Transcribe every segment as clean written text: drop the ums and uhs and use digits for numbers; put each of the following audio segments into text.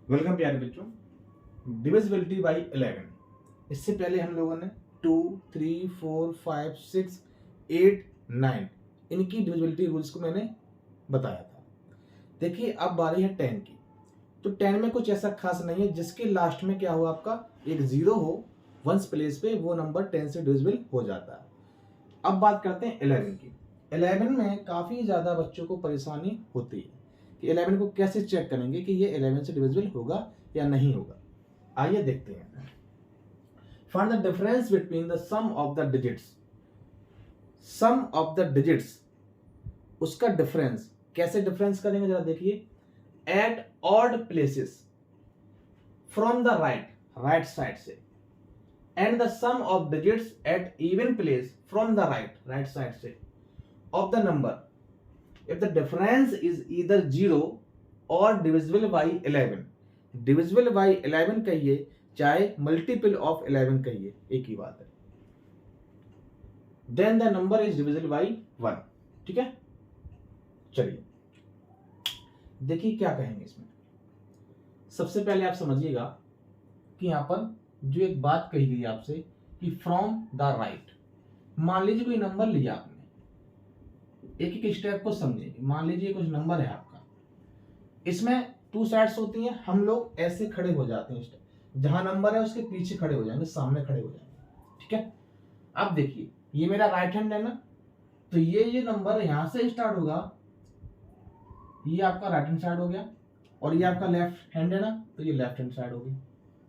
Welcome प्यारे बच्चों। Divisibility by 11। इससे पहले हम लोगों ने 2, 3, 4, 5, 6, 8, 9 इनकी डिविजिबिलिटी रूल्स को मैंने बताया था। देखिए अब बारी है 10 की। तो 10 में कुछ ऐसा खास नहीं है जिसके लास्ट में क्या हो, आपका एक जीरो हो वंस प्लेस पे, वो नंबर 10 से डिविजिबल हो जाता है। अब बात करते हैं 11 की। 11 में काफ़ी ज़्यादा बच्चों को परेशानी होती है कि 11 को कैसे चेक करेंगे कि ये 11 से डिविजिबल होगा या नहीं होगा। आइए देखते हैं। Find the difference between the sum of the digits. Sum of the digits, उसका डिफरेंस कैसे डिफरेंस करेंगे जरा देखिए। At odd places from the right side से, and the sum of digits at even place from the right side से of the number if the difference is either 0 or divisible by 11। divisible by 11 कहिए चाहे multiple of 11 कहिए, एक ही बात है। then the number is divisible by 1। ठीक है, चलिए देखिए क्या कहेंगे इसमें। सबसे पहले आप समझिएगा कि यहां पर जो एक बात कही गई आपसे कि फ्रॉम द राइट, मान लीजिए कोई नंबर लिया आपने, एक एक स्टेप को समझेंगे। मान लीजिए कुछ नंबर है आपका, इसमें 2 साइड्स होती हैं, हम लोग ऐसे खड़े हो जाते हैं, जहां नंबर है उसके पीछे खड़े हो जाएंगे, सामने खड़े हो जाएंगे। ठीक है, अब देखिए ये मेरा राइट हैंड है ना, तो ये नंबर यहां से स्टार्ट होगा, ये आपका राइट हैंड साइड हो गया, और ये आपका लेफ्ट हैंड है ना, तो ये लेफ्ट हैंड साइड होगी।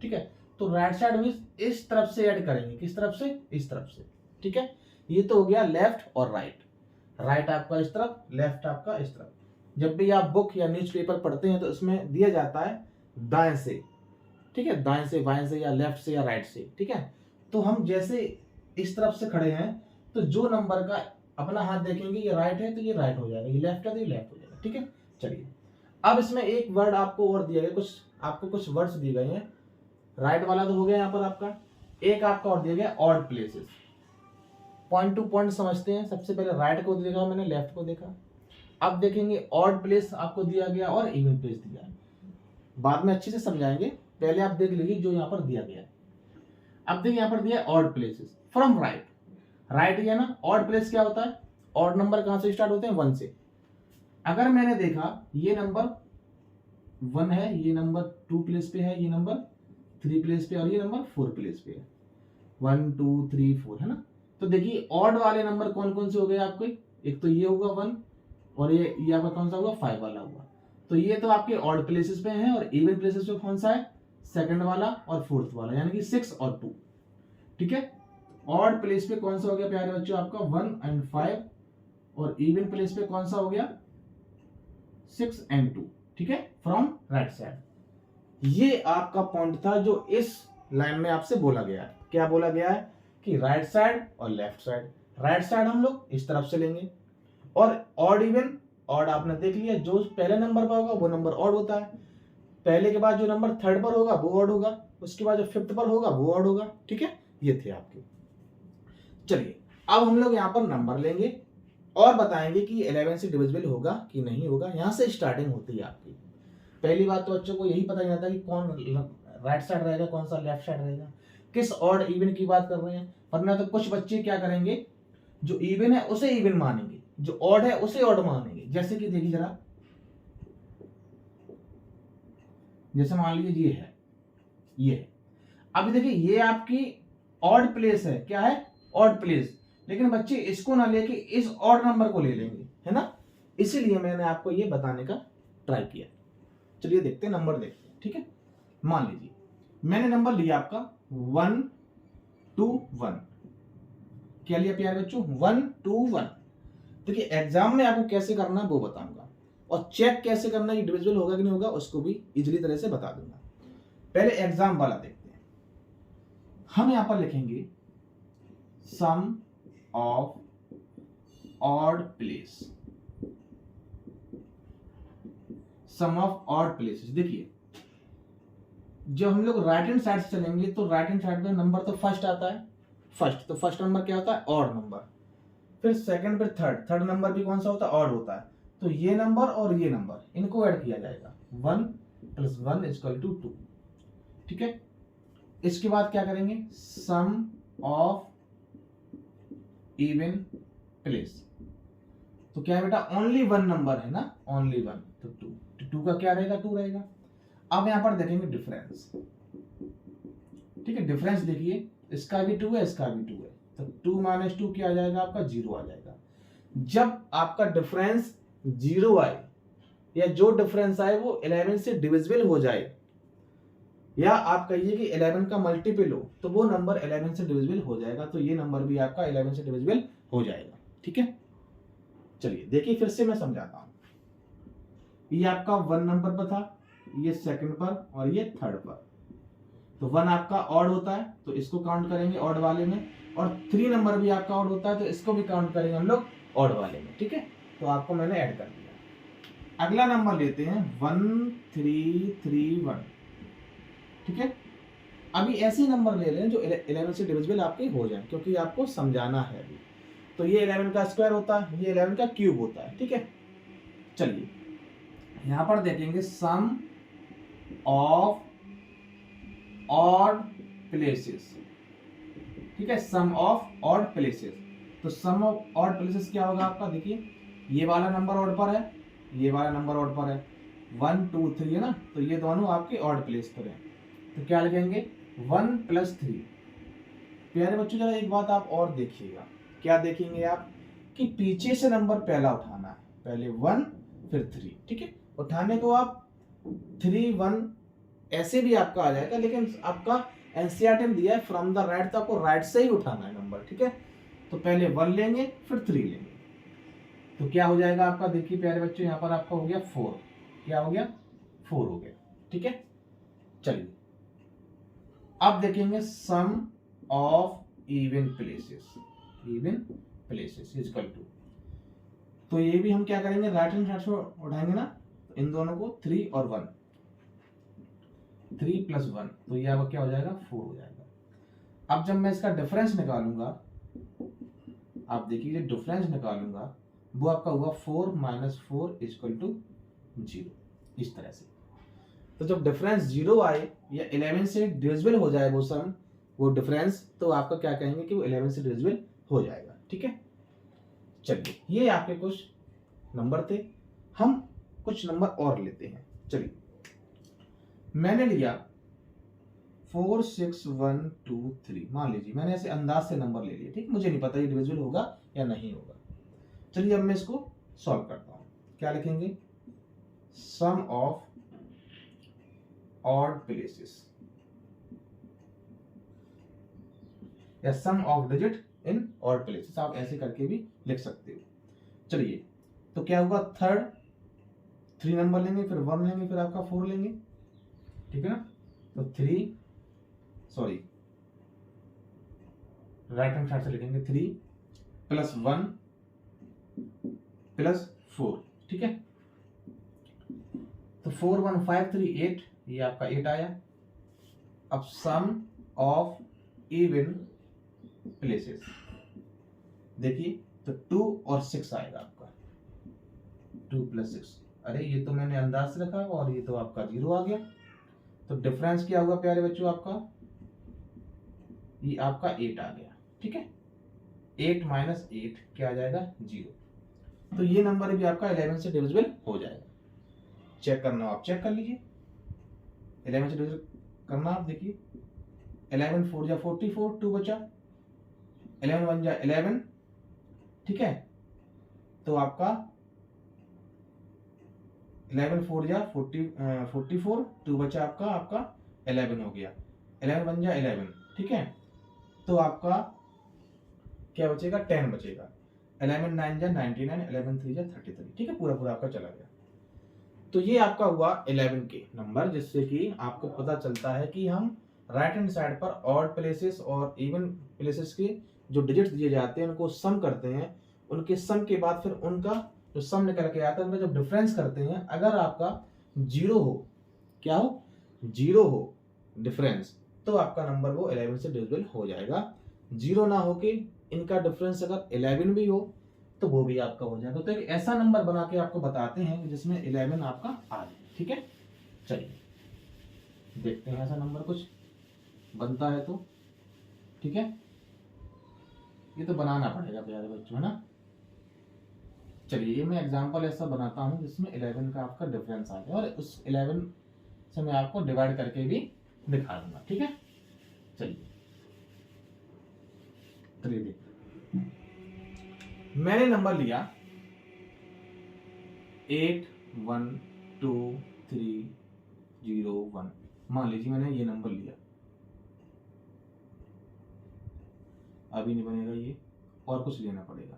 ठीक है, तो राइट साइड में इस तरफ से ऐड करेंगे, किस तरफ से, इस तरफ से। ठीक है, ये तो हो गया लेफ्ट और राइट। राइट आपका इस तरफ, लेफ्ट आपका इस तरफ। जब भी आप बुक या न्यूज़पेपर पढ़ते हैं तो इसमें दिया जाता है दाएं से, ठीक है, दाएं से, बाएं से, या लेफ्ट से, या राइट से। ठीक है, तो हम जैसे इस तरफ से खड़े हैं, तो जो नंबर का अपना हाथ देखेंगे ये राइट है तो ये राइट हो जाएगा, ये लेफ्ट है तो ये लेफ्ट हो जाएगा। ठीक है, चलिए अब इसमें एक वर्ड आपको और दिया गया, आपको कुछ वर्ड्स दिए गए हैं। राइट वाला तो हो गया यहाँ पर आपका, एक आपका और दिया गया odd places. Point two point समझते हैं। सबसे पहले राइट को देखा मैंने, लेफ्ट को देखा, अब देखेंगे ऑड प्लेस आपको दिया गया और इवन प्लेस दिया है। बाद में अच्छे से समझाएंगे, पहले आप देख लीजिए जो यहाँ पर दिया गया है। अब देखिए यहाँ पर दिया odd places from right. Right है ना, ऑड प्लेस क्या होता है, ऑड नंबर कहां से स्टार्ट होते हैं, 1 से। अगर मैंने देखा ये नंबर 1 है, ये नंबर 2 प्लेस पे है, ये नंबर 3 प्लेस पे, और ये नंबर 4 प्लेस पे है। 1 2 3 4 है ना। तो देखिए ऑड वाले नंबर कौन कौन से हो गए आपके, एक तो ये होगा 1, और ये आपका कौन सा होगा, 5 वाला हुआ। तो ये तो आपके ऑड प्लेसेस पे हैं, और इवन प्लेसेस पे कौन सा है, सेकंड वाला और फोर्थ वाला, यानी कि 6 और 2। ठीक है, ऑड प्लेस पे कौन सा हो गया प्यारे बच्चों आपका 1 और 5, और इवन प्लेस पे कौन सा हो गया 6 और 2। ठीक है, फ्रॉम राइट साइड। ये आपका पॉइंट था जो इस लाइन में आपसे बोला गया है। क्या बोला गया है कि राइट साइड और लेफ्ट साइड। राइट साइड हम लोग इस तरफ से लेंगे, और ऑड इवन, ऑड आपने देख लिया, जो पहले नंबर पर होगा वो नंबर ऑड होता है, पहले के बाद जो नंबर थर्ड पर होगा वो ऑड होगा, उसके बाद जो फिफ्थ पर होगा वो ऑड होगा। ठीक है, ये थे आपके। चलिए अब हम लोग यहाँ पर नंबर लेंगे और बताएंगे कि 11 से डिविजिबल होगा कि नहीं होगा। यहाँ से स्टार्टिंग होती है आपकी। पहली बात तो बच्चों को यही पता नहीं आता कि कौन राइट साइड रहेगा, कौन सा लेफ्ट साइड रहेगा, किस ऑड इवन की बात कर रहे हैं। वरना तो कुछ बच्चे क्या करेंगे, जो इवन है उसे इवन मानेंगे, जो ऑड है उसे ऑड मानेंगे। जैसे कि देखिए जरा, जैसे मान लीजिए ये है, ये है। अब देखिए ये आपकी ऑड प्लेस है, क्या है, ऑड प्लेस। लेकिन बच्चे इसको ना लेके इस ऑड नंबर को ले लेंगे, है ना। इसीलिए मैंने आपको ये बताने का ट्राई किया। चलिए देखते हैं, नंबर देखते हैं। ठीक है, मान लीजिए मैंने नंबर लिया आपका 1 2 1। क्या लिया प्यारे बच्चों, 1 2 1। देखिए एग्जाम में आपको कैसे करना है वो बताऊंगा, और चेक कैसे करना है डिविजिबल होगा कि नहीं होगा उसको भी इजीली तरह से बता दूंगा। पहले एग्जाम वाला देखते हैं। हम यहां पर लिखेंगे sum of odd place, sum of odd places. देखिए जब हम लोग राइट हैंड साइड से चलेंगे तो राइट हैंड साइड में नंबर तो फर्स्ट आता है, फर्स्ट, तो फर्स्ट नंबर क्या होता है, ऑड नंबर। फिर सेकंड, फिर थर्ड नंबर भी कौन सा होता है, ऑड होता है। तो ये नंबर और ये नंबर इनको ऐड किया जाएगा, 1 प्लस 1 इक्वल टू 2। ठीक है, इसके बाद क्या करेंगे, सम ऑफ इवन प्लेस। तो क्या है बेटा, ओनली वन नंबर है ना, ओनली वन, तो 2, तो 2 का क्या रहेगा, 2 रहेगा। अब यहां पर देखेंगे डिफरेंस। ठीक है, डिफरेंस देखिए, इसका भी 2 है, इसका भी 2 है, तो 2 माइनस 2 क्या आ जाएगा आपका, 0 आ जाएगा। जब आपका डिफरेंस 0 आए, या जो डिफरेंस आए वो 11 से डिविजिबल हो जाए, या आप कहिए कि 11 का मल्टीपल हो, तो वो नंबर 11 से डिविजिबल हो जाएगा। तो ये नंबर भी आपका 11 से डिविजिबल हो जाएगा। ठीक है, चलिए देखिए फिर से मैं समझाता हूं। ये आपका 1 नंबर पर था, ये सेकंड पर, और ये थर्ड पर। तो 1 आपका ऑड होता है, तो इसको काउंट करेंगे ऑड वाले में, और 3 नंबर भी आपका ऑड होता है, तो इसको भी काउंट करेंगे हम लोग ऑड वाले में। ठीक है, तो आपको मैंने ऐड कर दिया। अगला नंबर लेते हैं 1331। ठीक है, अभी ऐसे नंबर ले लें जो 11 से डिविजिबल आपके हो जाए, क्योंकि आपको समझाना है अभी। तो ये 11 का स्क्वायर होता है, ये 11 का क्यूब होता है। ठीक है, चलिए यहां पर देखेंगे सम ऑफ ऑड प्लेसेस। ठीक है, सम ऑफ ऑड प्लेसेस। तो सम ऑफ ऑड प्लेसेस क्या होगा आपका, देखिए ये वाला नंबर ऑड पर है, ये वाला नंबर ऑड पर है, 1 2 3 है ना, तो ये दोनों आपके ऑड प्लेस पर है। तो क्या लिखेंगे, 1 प्लस 3। प्यारे बच्चों जरा एक बात आप और देखिएगा, क्या देखेंगे आप, कि पीछे से नंबर पहला उठाना है, पहले 1 फिर 3। ठीक है, उठाने को आप 3 1 ऐसे भी आपका आ जाएगा, लेकिन आपका एनसीईआरटी में दिया है फ्रॉम द राइट, तो आपको राइट से ही उठाना है नंबर। ठीक है, तो पहले 1 लेंगे फिर 3 लेंगे, तो क्या हो जाएगा आपका, देखिए प्यारे बच्चों यहाँ पर आपका हो गया 4। क्या हो गया, 4 हो गया। ठीक है, चलिए अब देखेंगे sum of even places. Even places equal to, तो ये भी हम क्या करेंगे, राइट हैंड साइड से उठाएंगे ना, तो इन दोनों को 3 और 1, 3 प्लस 1, तो ये आपका क्या हो जाएगा, 4 हो जाएगा। अब जब मैं इसका डिफरेंस निकालूंगा, आप देखिए डिफरेंस निकालूंगा, वो आपका हुआ 4 माइनस 4 इक्वल टू 0, इस तरह से। तो जब डिफरेंस 0 आए या 11 से डिविजिबल हो जाए वो सम, वो डिफरेंस, तो आपका क्या कहेंगे कि वो 11 से डिविजिबल हो जाएगा। ठीक है, चलिए ये आपके कुछ नंबर थे, हम कुछ नंबर और लेते हैं। चलिए मैंने लिया 4 6 1 2 3, मान लीजिए मैंने ऐसे अंदाज से नंबर ले लिया। ठीक, मुझे नहीं पता ये डिविजिबल होगा या नहीं होगा। चलिए अब मैं इसको सॉल्व करता हूं। क्या लिखेंगे, सम ऑफ ऑड प्लेसेस या sum of digit in odd places, आप ऐसे करके भी लिख सकते हो। चलिए तो क्या होगा, थर्ड 3 नंबर लेंगे, फिर 1 लेंगे, फिर आपका 4 लेंगे। ठीक है ना, तो 3 सॉरी राइट हैंड साइड से लिखेंगे 3 प्लस 1 प्लस 4। ठीक है, तो 4 1 5 3 8, ये आपका 8 आया। अब सम ऑफ इवन प्लेसेस देखिए, तो 2 और 6 आएगा आपका, 2 प्लस 6। अरे ये तो मैंने अंदाज से रखा और ये तो आपका 0 आ गया। तो डिफरेंस क्या होगा प्यारे बच्चों, आपका ये आपका 8 आ गया। ठीक है, 8 माइनस 8 क्या आ जाएगा, 0। तो ये नंबर भी आपका 11 से डिविजिबल हो जाएगा। चेक करना आप चेक कर लीजिए, 11 से डिविजिबल करना आप देखिए, 11 4 जा 44, 2 बचा, 11 1 जा 11। ठीक है, तो आपका 11 4 जा 44, 2 बचा आपका 11 हो गया, 11 1 जा 11। ठीक है, तो आपका क्या बचेगा, 10 बचेगा, 11 9 जा 99, 11 3 जा 33। ठीक है, पूरा आपका चला गया। तो ये आपका हुआ 11 के नंबर, जिससे कि आपको पता चलता है कि हम राइट हैंड साइड पर ऑड प्लेसेस और इवन प्लेसेस के जो डिजिट्स दिए जाते हैं उनको सम करते हैं, उनके सम के बाद फिर उनका जो सम निकल के आता है उनका जब डिफरेंस करते हैं, अगर आपका 0 हो, क्या हो, 0 हो डिफरेंस, तो आपका नंबर वो 11 से डिविजिबल हो जाएगा। 0 ना होके इनका डिफरेंस अगर 11 भी हो तो वो भी आपका हो जाएगा। तो एक ऐसा नंबर बना के आपको बताते हैं जिसमें 11 आपका आ जाए। ठीक है, चलिए देखते हैं ऐसा नंबर कुछ बनता है तो, ठीक है। ये तो बनाना पड़ेगा प्यारे बच्चों, है ना। चलिए ये मैं एग्जांपल ऐसा बनाता हूँ जिसमें 11 का आपका डिफरेंस आ गया और उस 11 से मैं आपको डिवाइड करके भी दिखा दूंगा, ठीक है। चलिए मैंने नंबर लिया 812301। मान लीजिए मैंने ये नंबर लिया, अभी नहीं बनेगा ये, और कुछ लेना पड़ेगा।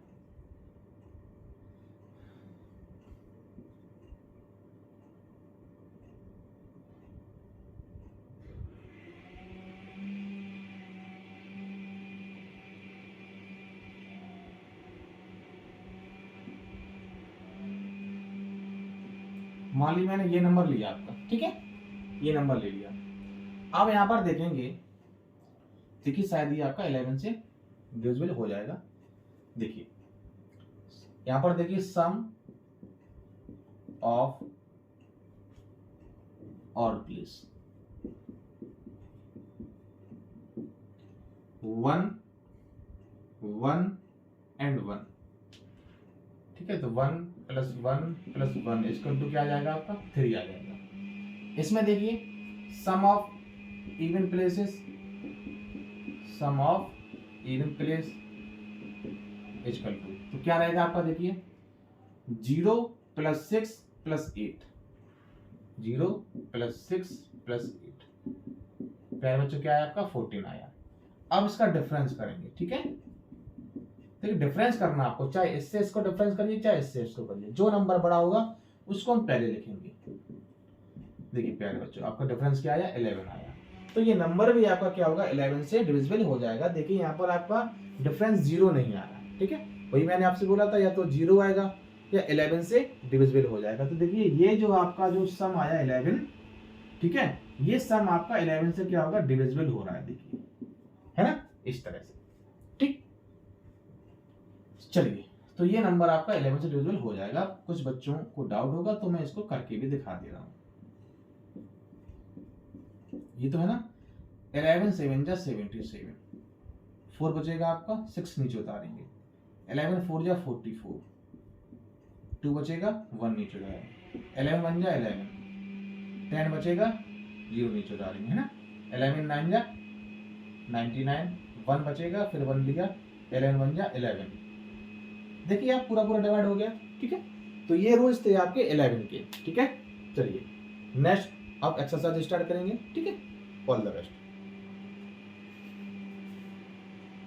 मान ली मैंने ये नंबर लिया आपका, ठीक है, ये नंबर ले लिया। अब यहां पर देखेंगे, देखिए शायद ये आपका 11 से डिविजिबल हो जाएगा। देखिए यहां पर देखिए सम ऑफ और प्लेस 1 1 एंड 1, ठीक है। तो 1 + 1 + 1 इक्वल टू क्या आ जाएगा आपका 3 आ जाएगा। इसमें देखिए sum of even places, sum of even place equal to, तो क्या रहेगा आपका, देखिए 0 + 6 + 8, 0 + 6 + 8, प्यारे बच्चों क्या है आपका 14 आया। अब इसका डिफरेंस करेंगे, ठीक है। देखिए डिफरेंस करना आपको, चाहे इससे इसको डिफरेंस करिए चाहे इससे इसको करिए, जो नंबर बड़ा होगा उसको हम पहले लिखेंगे। देखिए प्यारे बच्चों आपका डिफरेंस क्या आया 11 आया, तो ये नंबर भी आपका क्या होगा 11 से डिविजिबल हो जाएगा। देखिए यहाँ पर आपका डिफरेंस 0 नहीं आ रहा, ठीक है। वही मैंने आपसे बोला था, या तो 0 आएगा या 11 से डिविजिबल हो जाएगा। तो देखिए ये जो आपका जो सम आया 11, ठीक है, ये सम आपका 11 से क्या होगा डिविजिबल हो रहा है, देखिए, है ना, इस तरह से, ठीक। चलिए तो ये नंबर आपका 11 से डिविजिबल हो जाएगा। कुछ बच्चों को डाउट होगा तो मैं इसको करके भी दिखा दे रहा हूं। ये तो है ना 11 7 जा 77, 4 बचेगा आपका, 6 नीचे उतारेंगे, 11 4 जा 44, 2 बचेगा, 1 नीचे उतारेंगे, 11 1 जा 11, 10 बचेगा, 0 नीचे उतारेंगे, है ना, 11 9 जा 99, 1 बचेगा, फिर 1 लिया, 11 1 जा 11। देखिए आप पूरा पूरा डिवाइड हो गया, ठीक है। तो ये रूल्स थे आपके 11 के, ठीक है। चलिए नेक्स्ट अब एक्सरसाइज स्टार्ट करेंगे, ठीक है। All the best.